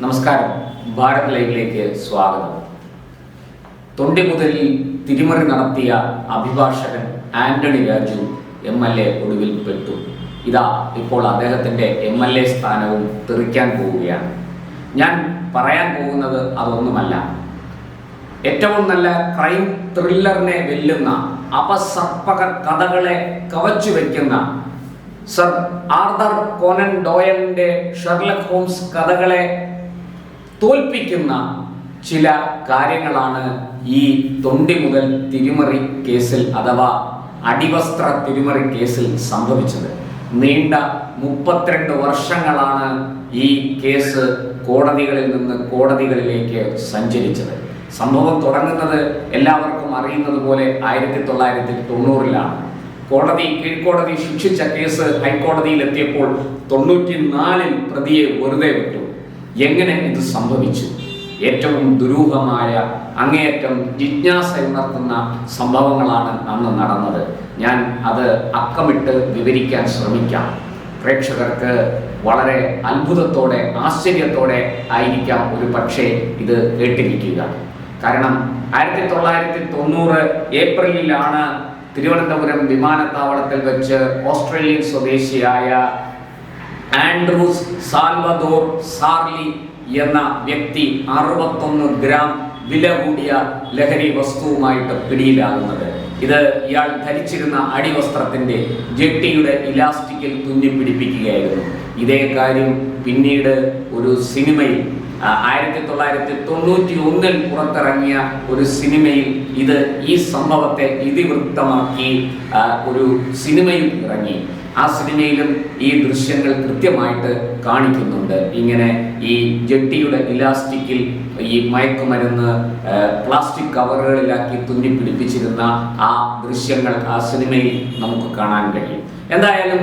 നമസ്കാരം. ഭാരത് ലൈവിലേക്ക് സ്വാഗതം. തൊണ്ടിമുതലിൽ തിരിമറി നടത്തിയ അഭിഭാഷകൻ ആന്റണി രാജു MLA ഒടുവിൽ പെട്ടു. ഇതാ ഇപ്പോൾ അദ്ദേഹത്തിൻ്റെ MLA സ്ഥാനവും തെറിക്കാൻ പോവുകയാണ്. ഞാൻ പറയാൻ പോകുന്നത് അതൊന്നുമല്ല. ഏറ്റവും നല്ല ക്രൈം ത്രില്ലറിനെ വെല്ലുന്ന അപസർപ്പക കഥകളെ കവച്ചു വയ്ക്കുന്ന സർ ആർതർ കോനൻ ഡോയലിന്റെ ഷെർലക് ഹോംസ് കഥകളെ തോൽപ്പിക്കുന്ന ചില കാര്യങ്ങളാണ് ഈ തൊണ്ടി മുതൽ തിരിമറി കേസിൽ അഥവാ അടിവസ്ത്ര തിരിമറി കേസിൽ സംഭവിച്ചത്. നീണ്ട 32 വർഷങ്ങളാണ് ഈ കേസ് കോടതികളിൽ നിന്ന് കോടതികളിലേക്ക് സഞ്ചരിച്ചത്. സംഭവം തുടങ്ങുന്നത് എല്ലാവർക്കും അറിയുന്നത് പോലെ 1990-ലാണ്. കീഴ്ക്കോടതി ശിക്ഷിച്ച കേസ് ഹൈക്കോടതിയിൽ എത്തിയപ്പോൾ 94-ൽ പ്രതിയെ വെറുതെ വിട്ടു. എങ്ങനെ ഇത് സംഭവിച്ചു? ഏറ്റവും ദുരൂഹമായ, അങ്ങേയറ്റം ജിജ്ഞാസ ഉണർത്തുന്ന സംഭവങ്ങളാണ് അന്ന് നടന്നത്. ഞാൻ അത് അക്കമിട്ട് വിവരിക്കാൻ ശ്രമിക്കാം. പ്രേക്ഷകർക്ക് വളരെ അത്ഭുതത്തോടെ, ആശ്ചര്യത്തോടെ ആയിരിക്കാം ഒരു പക്ഷേ ഇത് കേട്ടിരിക്കുക. കാരണം 1990 ഏപ്രിലിലാണ് തിരുവനന്തപുരം വിമാനത്താവളത്തിൽ വെച്ച് ഓസ്ട്രേലിയൻ സ്വദേശിയായ ആൻഡ്രൂസ് സാൽവദോർ സാർലി എന്ന വ്യക്തി 61 ഗ്രാം വില കൂടിയ ലഹരി വസ്തുവുമായിട്ട് പിടിയിലാകുന്നത്. ഇത് ഇയാൾ ധരിച്ചിരുന്ന അടിവസ്ത്രത്തിന്റെ ജെട്ടിയുടെ ഇലാസ്റ്റിക്കിൽ തുന്നിപ്പിടിപ്പിക്കുകയായിരുന്നു. ഇതേ കാര്യം പിന്നീട് ഒരു സിനിമയിൽ 1991-ൽ പുറത്തിറങ്ങിയ ഒരു സിനിമയിൽ ഈ സംഭവത്തെ ഇതിവൃത്തമാക്കി ഒരു സിനിമയും ഇറങ്ങി. ആ സിനിമയിലും ഈ ദൃശ്യങ്ങൾ കൃത്യമായിട്ട് കാണിക്കുന്നുണ്ട്. ഇങ്ങനെ ഈ ജെട്ടിയുടെ ഇലാസ്റ്റിക്കിൽ ഈ മയക്കുമരുന്ന് പ്ലാസ്റ്റിക് കവറുകളിലാക്കി തുന്നിപ്പിടിപ്പിച്ചിരുന്ന ആ ദൃശ്യങ്ങൾ ആ സിനിമയിൽ നമുക്ക് കാണാൻ കഴിയും. എന്തായാലും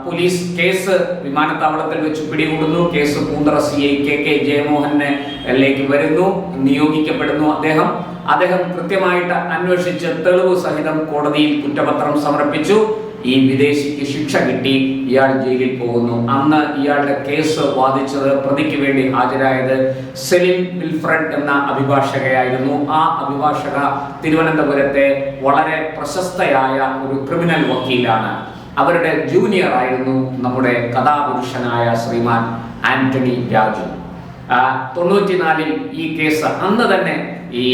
പോലീസ് കേസ് വിമാനത്താവളത്തിൽ വെച്ച് പിടികൂടുന്നു. കേസ് പൂന്തറ CI KK ജയമോഹനിലേക്ക് വരുന്നു, നിയോഗിക്കപ്പെടുന്നു. അദ്ദേഹം കൃത്യമായിട്ട് അന്വേഷിച്ച് തെളിവ് സഹിതം കോടതിയിൽ കുറ്റപത്രം സമർപ്പിച്ചു. ഈ വിദേശിക്ക് ശിക്ഷ കിട്ടി, ഇയാൾ ജയിലിൽ പോകുന്നു. അന്ന് ഇയാളുടെ കേസ് വാദിച്ചത്, പ്രതിക്ക് വേണ്ടി ഹാജരായത് സെലിൻ വിൽഫ്രഡ് എന്ന അഭിഭാഷകയായിരുന്നു. ആ അഭിഭാഷക തിരുവനന്തപുരത്തെ വളരെ പ്രശസ്തയായ ഒരു ക്രിമിനൽ വക്കീലാണ്. അവരുടെ ജൂനിയർ ആയിരുന്നു നമ്മുടെ കഥാപുരുഷനായ ശ്രീമാൻ ആന്റണി രാജു. 94-ൽ ഈ കേസ് അന്ന് തന്നെ ഈ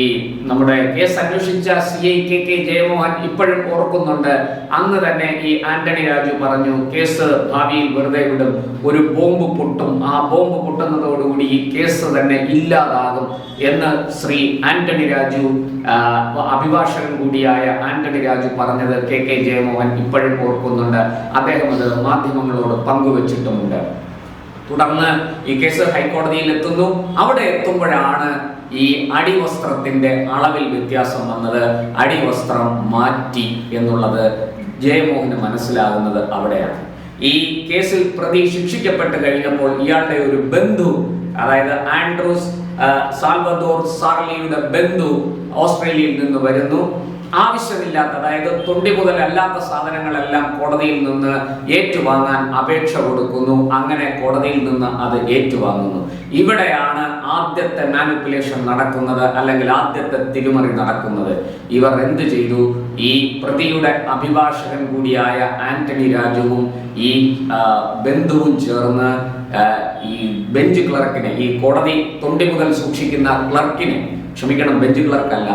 നമ്മുടെ കേസ് അന്വേഷിച്ച CI KK ജയമോഹൻ ഇപ്പോഴും ഓർക്കുന്നുണ്ട്. അന്ന് തന്നെ ഈ ആന്റണി രാജു പറഞ്ഞു, കേസ് ഭാവിയിൽ വെറുതെ വിടും, ഒരു ബോംബ് പൊട്ടും, ആ ബോംബ് പൊട്ടുന്നതോടുകൂടി ഈ കേസ് തന്നെ ഇല്ലാതാകും എന്ന് ശ്രീ ആന്റണി രാജു, അഭിഭാഷകൻ കൂടിയായ ആന്റണി രാജു പറഞ്ഞത് KK ജയമോഹൻ ഇപ്പോഴും ഓർക്കുന്നുണ്ട്. അദ്ദേഹം അത് മാധ്യമങ്ങളോട് പങ്കുവച്ചിട്ടുമുണ്ട്. തുടർന്ന് ഈ കേസ് ഹൈക്കോടതിയിൽ എത്തുന്നു. അവിടെ എത്തുമ്പോഴാണ് ഈ അടിവസ്ത്രത്തിന്റെ അളവിൽ വ്യത്യാസം വന്നത്. അടിവസ്ത്രം മാറ്റി എന്നുള്ളത് ജയമോഹന് മനസ്സിലാകുന്നത് അവിടെയാണ്. ഈ കേസിൽ പ്രതി ശിക്ഷിക്കപ്പെട്ട് കഴിഞ്ഞപ്പോൾ ഇയാളുടെ ഒരു ബന്ധു, അതായത് ആൻഡ്രൂസ് സാൽവദോർ സാർലിയുടെ ബന്ധു ഓസ്ട്രേലിയയിൽ നിന്ന് വരുന്നു. ആവശ്യമില്ലാത്ത, അതായത് തൊണ്ടി മുതലല്ലാത്ത സാധനങ്ങളെല്ലാം കോടതിയിൽ നിന്ന് ഏറ്റുവാങ്ങാൻ അപേക്ഷ കൊടുക്കുന്നു. അങ്ങനെ കോടതിയിൽ നിന്ന് അത് ഏറ്റുവാങ്ങുന്നു. ഇവിടെയാണ് ആദ്യത്തെ മാനിപ്പുലേഷൻ നടക്കുന്നത്, അല്ലെങ്കിൽ ആദ്യത്തെ തിരിമറി നടക്കുന്നത്. ഇവർ എന്ത് ചെയ്തു? ഈ പ്രതിയുടെ അഭിഭാഷകൻ കൂടിയായ ആന്റണി രാജുവും ഈ ബന്ധുവും ചേർന്ന് ഈ ബെഞ്ച് ക്ലർക്കിനെ, ഈ കോടതി തൊണ്ടി മുതൽ സൂക്ഷിക്കുന്ന ക്ലർക്കിനെ, ബെഞ്ച് ക്ലർക്കല്ല,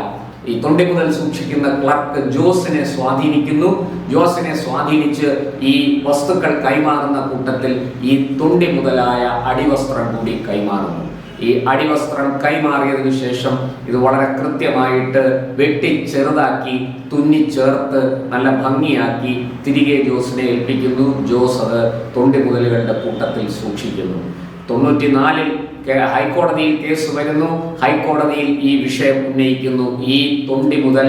ഈ തൊണ്ടി മുതൽ സൂക്ഷിക്കുന്ന ക്ലർക്ക് ജോസിനെ സ്വാധീനിക്കുന്നു. ജോസിനെ സ്വാധീനിച്ച് ഈ വസ്തുക്കൾ കൈമാറുന്ന കൂട്ടത്തിൽ ഈ തൊണ്ടി മുതലായ അടിവസ്ത്രം കൂടി കൈമാറുന്നു. ഈ അടിവസ്ത്രം കൈമാറിയതിനു ശേഷം ഇത് വളരെ കൃത്യമായിട്ട് വെട്ടി ചെറുതാക്കി തുന്നിച്ചേർത്ത് നല്ല ഭംഗിയാക്കി തിരികെ ജോസിനെ ഏൽപ്പിക്കുന്നു. ജോസ് അത് തൊണ്ടി മുതലുകളുടെ കൂട്ടത്തിൽ സൂക്ഷിക്കുന്നു. 94-ൽ ഹൈക്കോടതിയിൽ കേസ് വരുന്നു. ഹൈക്കോടതിയിൽ ഈ വിഷയം ഉന്നയിക്കുന്നു. ഈ തൊണ്ടി മുതൽ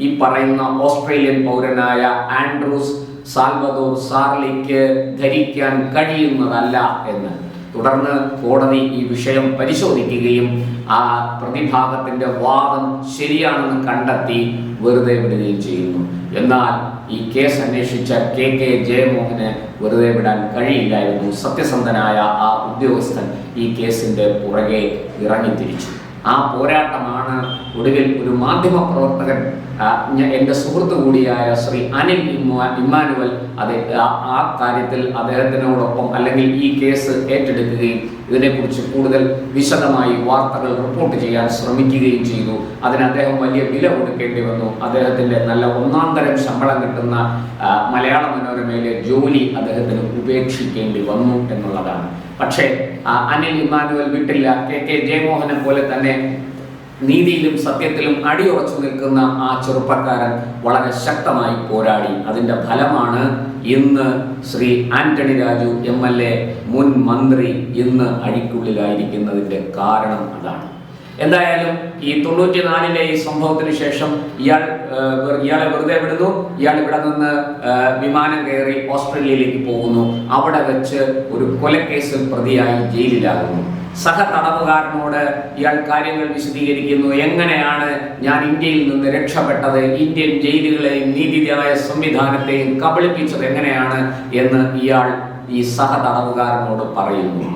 ഈ പറയുന്ന ഓസ്ട്രേലിയൻ പൗരനായ ആൻഡ്രൂസ് സാൽവദോർ സാർലിക്ക് ധരിക്കാൻ കഴിയുന്നതല്ല എന്ന്. തുടർന്ന് കോടതി ഈ വിഷയം പരിശോധിക്കുകയും ആ പ്രതിഭാഗത്തിന്റെ വാദം ശരിയാണെന്ന് കണ്ടെത്തി വെറുതെ വിടുകയും ചെയ്യുന്നു. എന്നാൽ ഈ കേസ് അന്വേഷിച്ച KK ജയമോഹന് വെറുതെ വിടാൻ കഴിയില്ലായിരുന്നു. സത്യസന്ധനായ ആ ഉദ്യോഗസ്ഥൻ ഈ കേസിന്റെ പുറകെ ഇറങ്ങിത്തിരിച്ചു. ആ പോരാട്ടമാണ് ഒടുവിൽ ഒരു മാധ്യമ പ്രവർത്തകൻ, എൻ്റെ സുഹൃത്തു കൂടിയായ ശ്രീ അനിൽ ഇമ്മാനുവൽ, ആ കാര്യത്തിൽ അദ്ദേഹത്തിനോടൊപ്പം അല്ലെങ്കിൽ ഈ കേസ് ഏറ്റെടുക്കുകയും ഇതിനെക്കുറിച്ച് കൂടുതൽ വിശദമായി വാർത്തകൾ റിപ്പോർട്ട് ചെയ്യാൻ ശ്രമിക്കുകയും ചെയ്തു. അതിന് അദ്ദേഹം വലിയ വില കൊടുക്കേണ്ടി വന്നു. അദ്ദേഹത്തിൻ്റെ നല്ല ഒന്നാന്തരം ശമ്പളം കിട്ടുന്ന മലയാള മനോരമയിലെ ജോലി അദ്ദേഹത്തിന് ഉപേക്ഷിക്കേണ്ടി വന്നു എന്നുള്ളതാണ്. പക്ഷേ അനിൽ ഇമ്മാനുവൽ വിട്ടില്ല. KK ജയമോഹനെ പോലെ തന്നെ നീതിയിലും സത്യത്തിലും അടിയുറച്ചു നിൽക്കുന്ന ആ ചെറുപ്പക്കാരൻ വളരെ ശക്തമായി പോരാടി. അതിന്റെ ഫലമാണ് ഇന്ന് ശ്രീ ആന്റണി രാജു MLA, മുൻ മന്ത്രി, ഇന്ന് അഴിക്കുള്ളിലായിരിക്കുന്നതിന്റെ കാരണം അതാണ്. എന്തായാലും ഈ 94-ലെ ഈ സംഭവത്തിന് ശേഷം ഇയാളെ വെറുതെ വിടുന്നു. ഇയാൾ ഇവിടെ നിന്ന് വിമാനം കയറി ഓസ്ട്രേലിയയിലേക്ക് പോകുന്നു. അവിടെ വെച്ച് ഒരു കൊലക്കേസിൽ പ്രതിയായി ജയിലിലാകുന്നു. സഹതടവുകാരനോട് ഇയാൾ കാര്യങ്ങൾ വിശദീകരിക്കുന്നു. എങ്ങനെയാണ് ഞാൻ ഇന്ത്യയിൽ നിന്ന് രക്ഷപ്പെട്ടത്, ഇന്ത്യൻ ജയിലുകളെയും നീതിന്യായ സംവിധാനത്തെയും കബളിപ്പിച്ചത് എങ്ങനെയാണ് എന്ന് ഇയാൾ ഈ സഹതടവുകാരനോട് പറയുന്നു.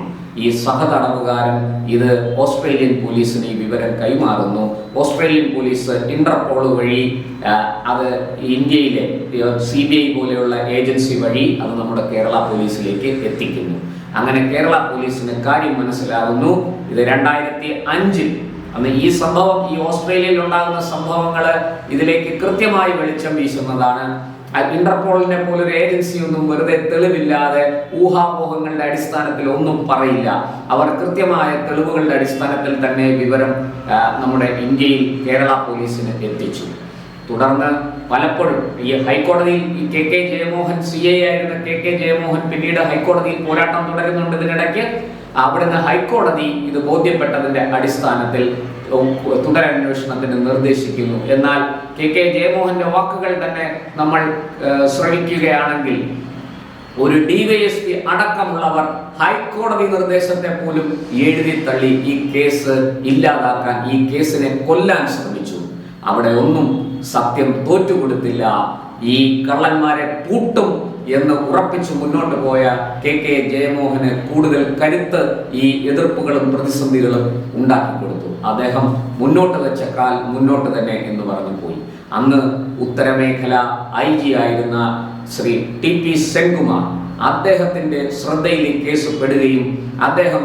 ഈ സഹതടവുകാരൻ ഇത് ഓസ്ട്രേലിയൻ പോലീസിന് ഈ വിവരം കൈമാറുന്നു. ഓസ്ട്രേലിയൻ പോലീസ് ഇന്റർപോൾ വഴി അത് ഇന്ത്യയിലെ CBI പോലെയുള്ള ഏജൻസി വഴി അത് നമ്മുടെ കേരള പോലീസിലേക്ക് എത്തിക്കുന്നു. അങ്ങനെ കേരള പോലീസിന് കാര്യം മനസ്സിലാകുന്നു. ഇത് 2005-ൽ അന്ന് ഈ സംഭവം, ഈ ഓസ്ട്രേലിയയിൽ ഉണ്ടാകുന്ന സംഭവങ്ങൾ ഇതിലേക്ക് കൃത്യമായി വെളിച്ചം വീശുന്നതാണ്. ഇന്റർപോളിനെ പോലൊരു ഏജൻസി ഒന്നും വെറുതെ തെളിവില്ലാതെ ഊഹാപോഹങ്ങളുടെ അടിസ്ഥാനത്തിൽ ഒന്നും പറയില്ല. അവർ കൃത്യമായ തെളിവുകളുടെ അടിസ്ഥാനത്തിൽ തന്നെ വിവരം നമ്മുടെ ഇന്ത്യയിൽ കേരള പോലീസിന് എത്തിച്ചു. തുടർന്ന് പലപ്പോഴും ഈ ഹൈക്കോടതിയിൽ ഈ KK ജയമോഹൻ CA ആയിരുന്ന KK ജയമോഹൻ പിന്നീട് ഹൈക്കോടതിയിൽ പോരാട്ടം തുടരുന്നുണ്ട്. ഇതിനിടയ്ക്ക് അവിടുന്ന് ഹൈക്കോടതി ഇത് ബോധ്യപ്പെട്ടതിന്റെ അടിസ്ഥാനത്തിൽ തുടരന്വേഷണത്തിന് നിർദ്ദേശിക്കുന്നു. എന്നാൽ KK ജയമോഹന്റെ വാക്കുകൾ തന്നെ നമ്മൾ ശ്രവിക്കുകയാണെങ്കിൽ ഒരു DYSP അടക്കമുള്ളവർ ഹൈക്കോടതി നിർദ്ദേശത്തെ പോലും എഴുതി തള്ളി ഈ കേസ് ഇല്ലാതാക്കാൻ, ഈ കേസിനെ കൊല്ലാൻ ശ്രമിച്ചു. അവിടെ ഒന്നും സത്യം തോറ്റുകൊടുത്തില്ല. ഈ കള്ളന്മാരെ പൂട്ടും എന്ന് ഉറപ്പിച്ചു മുന്നോട്ട് പോയ KK ജയമോഹന് കൂടുതൽ കരുത്ത് ഈ എതിർപ്പുകളും പ്രതിസന്ധികളും ഉണ്ടാക്കി കൊടുത്തു. അദ്ദേഹം മുന്നോട്ട് വെച്ച കാൽ മുന്നോട്ട് തന്നെ എന്ന് പറഞ്ഞു പോയി. അന്ന് ഉത്തരമേഖല IG ആയിരുന്ന ശ്രീ TP സെൻകുമാർ, അദ്ദേഹത്തിന്റെ ശ്രദ്ധയിൽ ഈ കേസ് പെടുകയും അദ്ദേഹം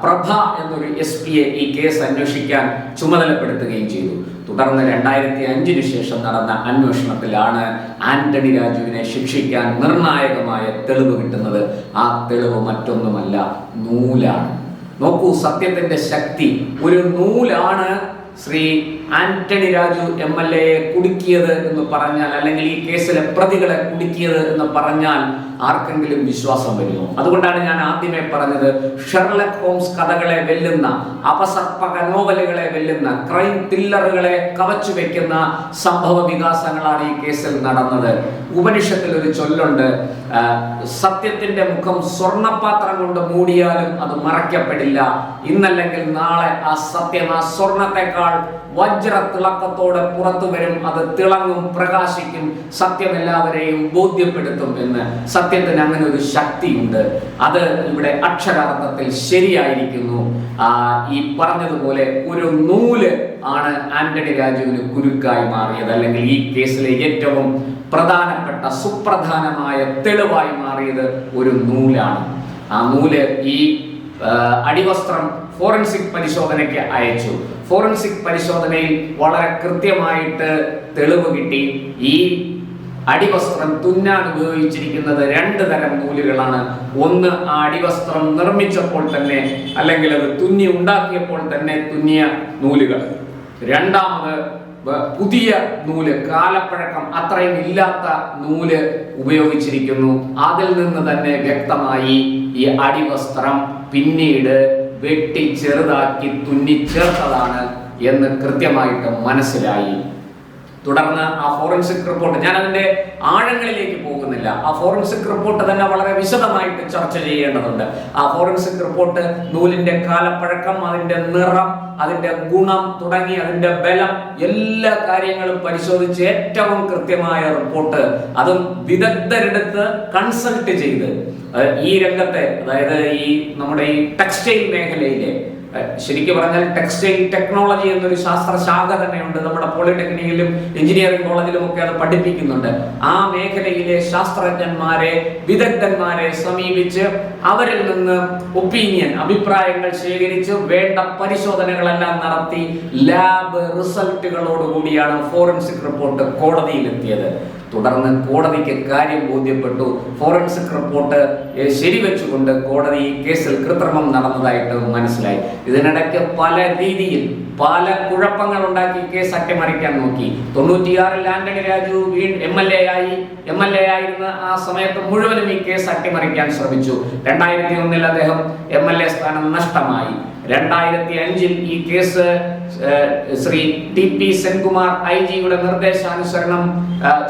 പ്രഭ എന്നൊരു SP-യെ ഈ കേസ് അന്വേഷിക്കാൻ ചുമതലപ്പെടുത്തുകയും ചെയ്തു. തുടർന്ന് 2005-ന് ശേഷം നടന്ന അന്വേഷണത്തിലാണ് ആന്റണി രാജുവിനെ ശിക്ഷിക്കാൻ നിർണായകമായ തെളിവ് കിട്ടുന്നത്. ആ തെളിവ് മറ്റൊന്നുമല്ല, നൂലാണ്. നോക്കൂ സത്യത്തിന്റെ ശക്തി. ഒരു നൂലാണ് ശ്രീ ആന്റണി രാജു MLA-യെ കുടുക്കിയത് എന്ന് പറഞ്ഞാൽ, അല്ലെങ്കിൽ ഈ കേസിലെ പ്രതികളെ കുടുക്കിയത് എന്ന് പറഞ്ഞാൽ ആർക്കെങ്കിലും വിശ്വാസം വരുമോ? അതുകൊണ്ടാണ് ഞാൻ ആദ്യമേ പറഞ്ഞത്, ഷെർലക് ഹോംസ് കഥകളെ വെല്ലുന്ന, അപസർപ്പക നോവലുകളെ വെല്ലുന്ന, ക്രൈം ത്രില്ലറുകളെ കവച്ചു വെക്കുന്ന സംഭവ വികാസങ്ങളാണ് ഈ കേസിൽ നടന്നത്. ഉപനിഷത്തിൽ ഒരു ചൊല്ലുണ്ട്, സത്യത്തിന്റെ മുഖം സ്വർണപാത്രം കൊണ്ട് മൂടിയാലും അത് മറയ്ക്കപ്പെടില്ല. ഇന്നല്ലെങ്കിൽ നാളെ ആ സത്യം ആ സ്വർണത്തെക്കാൾ വജ്ര തിളക്കത്തോടെ പുറത്തു വരും. അത് തിളങ്ങും, പ്രകാശിക്കും, സത്യം എല്ലാവരെയും ബോധ്യപ്പെടുത്തും എന്ന്. സത്യത്തിന് അങ്ങനെ ഒരു ശക്തിയുണ്ട്. അത് ഇവിടെ അക്ഷരാർത്ഥത്തിൽ ശരിയായിരിക്കുന്നു. ഈ പറഞ്ഞതുപോലെ ഒരു നൂല് ആണ് ആന്റണി രാജുവിന് കുരുക്കായി മാറിയത്, അല്ലെങ്കിൽ ഈ കേസിലെ ഏറ്റവും പ്രധാനപ്പെട്ട സുപ്രധാനമായ തെളിവായി മാറിയത് ഒരു നൂലാണ്. ആ നൂല് ഈ അടിവസ്ത്രം ഫോറൻസിക് പരിശോധനയ്ക്ക് അയച്ചു. ഫോറൻസിക് പരിശോധനയിൽ വളരെ കൃത്യമായിട്ട് തെളിവ് കിട്ടി. ഈ അടിവസ്ത്രം തുന്നാൻ ഉപയോഗിച്ചിരിക്കുന്നത് 2 തരം നൂലുകളാണ്. ഒന്ന് ആ അടിവസ്ത്രം നിർമ്മിച്ചപ്പോൾ തന്നെ, അല്ലെങ്കിൽ അത് തുന്നി ഉണ്ടാക്കിയപ്പോൾ തന്നെ തുന്നിയ നൂലുകൾ. രണ്ടാമത് പുതിയ നൂല്, കാലപ്പഴക്കം അത്രയും ഇല്ലാത്ത നൂല് ഉപയോഗിച്ചിരിക്കുന്നു. അതിൽ നിന്ന് തന്നെ വ്യക്തമായി ഈ അടിവസ്ത്രം പിന്നീട് വെട്ടി ചെറുതാക്കി തുന്നി ചേർത്തതാണ് എന്ന് കൃത്യമായിട്ട് മനസ്സിലായി. തുടർന്ന് ആ ഫോറൻസിക് റിപ്പോർട്ട്, ഞാൻ അതിന്റെ ആഴങ്ങളിലേക്ക് പോകുന്നില്ല, ആ ഫോറൻസിക് റിപ്പോർട്ട് തന്നെ വളരെ വിശദമായിട്ട് ചർച്ച ചെയ്യേണ്ടതുണ്ട്. ആ ഫോറൻസിക് റിപ്പോർട്ട് നൂലിന്റെ കാലപ്പഴക്കം, അതിന്റെ നിറം, അതിന്റെ ഗുണം തുടങ്ങി അതിന്റെ ബലം, എല്ലാ കാര്യങ്ങളും പരിശോധിച്ച് ഏറ്റവും കൃത്യമായ റിപ്പോർട്ട്, അതും വിദഗ്ധരെടുത്ത് കൺസൾട്ട് ചെയ്ത് ഈ രംഗത്തെ, അതായത് ഈ നമ്മുടെ ഈ ടെക്സ്റ്റൈൽ മേഖലയിലെ, ശരിക്കും പറഞ്ഞാൽ ടെക്സ്റ്റൈൽ ടെക്നോളജി എന്നൊരു ശാസ്ത്ര ശാഖ തന്നെയുണ്ട്. നമ്മുടെ പോളിടെക്നിക്കിലും എഞ്ചിനീയറിംഗ് കോളേജിലും ഒക്കെ അത് പഠിപ്പിക്കുന്നുണ്ട്. ആ മേഖലയിലെ ശാസ്ത്രജ്ഞന്മാരെ, വിദഗ്ധന്മാരെ സമീപിച്ച് അവരിൽ നിന്ന് ഒപ്പീനിയൻ, അഭിപ്രായങ്ങൾ ശേഖരിച്ച് വേണ്ട പരിശോധനകളെല്ലാം നടത്തി ലാബ് റിസൾട്ടുകളോടുകൂടിയാണ് ഫോറൻസിക് റിപ്പോർട്ട് കോടതിയിലെത്തിയത്. തുടർന്ന് കോടതിക്ക് കാര്യം ബോധ്യപ്പെട്ടു. ഫോറൻസിക് റിപ്പോർട്ട് ശരിവെച്ചുകൊണ്ട് കോടതി കേസിൽ കൃത്രിമം നടന്നതായിട്ട് മനസ്സിലായി. ഇതിനിടയ്ക്ക് പല രീതിയിൽ പല കുഴപ്പങ്ങൾ ഉണ്ടാക്കി കേസ് അട്ടിമറിക്കാൻ നോക്കി. 96-ൽ ആന്റണി രാജു MLA ആയിരുന്ന ആ സമയത്ത് മുഴുവനും ഈ കേസ് അട്ടിമറിക്കാൻ ശ്രമിച്ചു. 2001-ൽ അദ്ദേഹം MLA സ്ഥാനം നഷ്ടമായി. 2005-ൽ ഈ കേസ് ശ്രീ TP സെൻകുമാർ IG-യുടെ നിർദ്ദേശാനുസരണം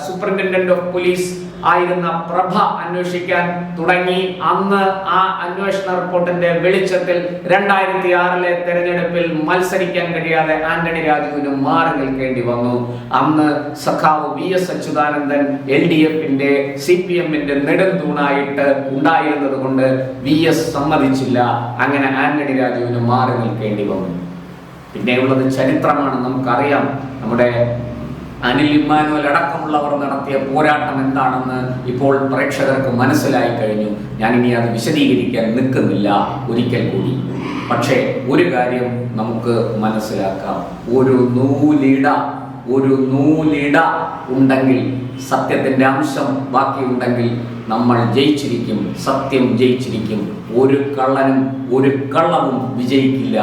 സൂപ്രണ്ടന്റ് ഓഫ് പോലീസ് ആയിരുന്ന പ്രഭ അന്വേഷിക്കാൻ തുടങ്ങി. അന്ന് ആ അന്വേഷണ റിപ്പോർട്ടിന്റെ വെളിച്ചത്തിൽ 2006-ലെ തെരഞ്ഞെടുപ്പിൽ മത്സരിക്കാൻ കഴിയാതെ ആന്റണി രാജുവിന് മാറി നിൽക്കേണ്ടി വന്നു. അന്ന് സഖാവ് VS അച്യുതാനന്ദൻ LDF-ന്റെ CPM-ന്റെ നെടുംതൂണായിട്ട് ഉണ്ടായിരുന്നത് കൊണ്ട് VS സമ്മതിച്ചില്ല. അങ്ങനെ ആന്റണി രാജുവിന് മാറി നിൽക്കേണ്ടി വന്നു. പിന്നെയുള്ളത് ചരിത്രമാണ്. നമുക്കറിയാം, നമ്മുടെ അനിൽ ഇമ്മാനുവൽ അടക്കമുള്ളവർ നടത്തിയ പോരാട്ടം എന്താണെന്ന് ഇപ്പോൾ പ്രേക്ഷകർക്ക് മനസ്സിലായി കഴിഞ്ഞു. ഞാനിനി അത് വിശദീകരിക്കാൻ നിൽക്കുന്നില്ല ഒരിക്കൽ കൂടി. പക്ഷേ ഒരു കാര്യം നമുക്ക് മനസ്സിലാക്കാം, ഒരു നൂലിട ഉണ്ടെങ്കിൽ, സത്യത്തിന്റെ അംശം ബാക്കിയുണ്ടെങ്കിൽ നമ്മൾ ജയിച്ചിരിക്കും, സത്യം ജയിച്ചിരിക്കും. ഒരു കള്ളനും ഒരു കള്ളവും വിജയിക്കില്ല.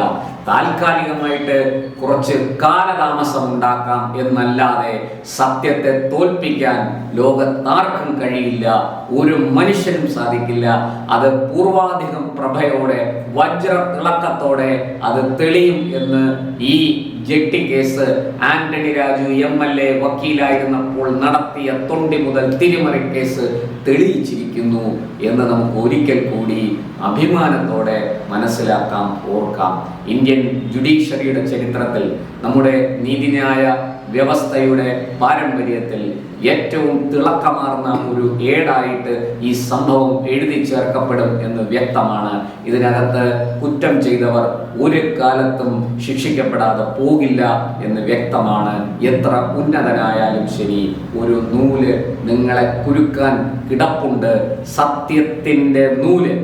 താൽക്കാലികമായിട്ട് കുറച്ച് കാലതാമസം ഉണ്ടാക്കാം എന്നല്ലാതെ സത്യത്തെ തോൽപ്പിക്കാൻ ലോകത്താർക്കും കഴിയില്ല, ഒരു മനുഷ്യനും സാധിക്കില്ല. അത് പൂർവാധികം പ്രഭയോടെ, വജ്ര തിളക്കത്തോടെ അത് തെളിയും എന്ന് ഈ jetty case Antony Raju MLA വക്കീലായിരുന്നപ്പോൾ നടത്തിയ തൊണ്ടി മുതൽ തിരിമറി കേസ് തെളിയിച്ചിരിക്കുന്നു എന്ന് നമുക്ക് ഒരിക്കൽ കൂടി അഭിമാനത്തോടെ മനസ്സിലാക്കാം, ഓർക്കാം. ഇന്ത്യൻ ജുഡീഷ്യറിയുടെ ചരിത്രത്തിൽ, നമ്മുടെ നീതിന്യായ വ്യവസ്ഥയുടെ പാരമ്പര്യത്തിൽ ഏറ്റവും തിളക്കമാർന്ന ഒരു ഏടായിട്ട് ഈ സംഭവം എഴുതി ചേർക്കപ്പെടും എന്ന് വ്യക്തമാണ്. ഇതിനകത്ത് കുറ്റം ചെയ്തവർ ഒരു കാലത്തും ശിക്ഷിക്കപ്പെടാതെ പോകില്ല എന്ന് വ്യക്തമാണ്. എത്ര ഉന്നതനായാലും ശരി, ഒരു നൂല് നിങ്ങളെ കുരുക്കാൻ കിടപ്പുണ്ട്. സത്യത്തിന്റെ നൂല്.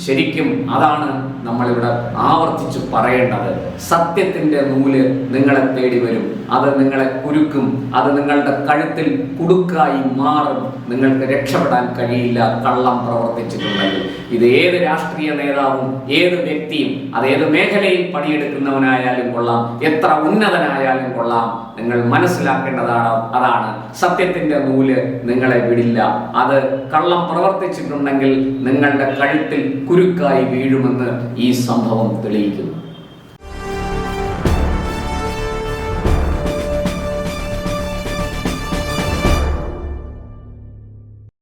ശരിക്കും അതാണ് നമ്മളിവിടെ ആവർത്തിച്ച് പറയേണ്ടത്. സത്യത്തിന്റെ നൂല് നിങ്ങളെ തേടി വരും, അത് നിങ്ങളെ കുരുക്കും, അത് നിങ്ങളുടെ കഴുത്തിൽ കുടുക്കായി മാറും. നിങ്ങൾക്ക് രക്ഷപ്പെടാൻ കഴിയില്ല കള്ളം പ്രവർത്തിച്ചിട്ടുണ്ടെങ്കിൽ. ഇത് ഏത് രാഷ്ട്രീയ നേതാവും, ഏത് വ്യക്തിയും, അതേത് മേഖലയിൽ പണിയെടുക്കുന്നവനായാലും കൊള്ളാം, എത്ര ഉന്നതനായാലും കൊള്ളാം, നിങ്ങൾ അതാണ് സത്യത്തിന്റെ നൂല് നിങ്ങളെ വിടില്ല. അത് കള്ളം പ്രവർത്തിച്ചിട്ടുണ്ടെങ്കിൽ നിങ്ങളുടെ കഴുത്തിൽ കുരുക്കായി വീഴുമെന്ന് ഈ സംഭവം തെളിയിക്കുന്നു.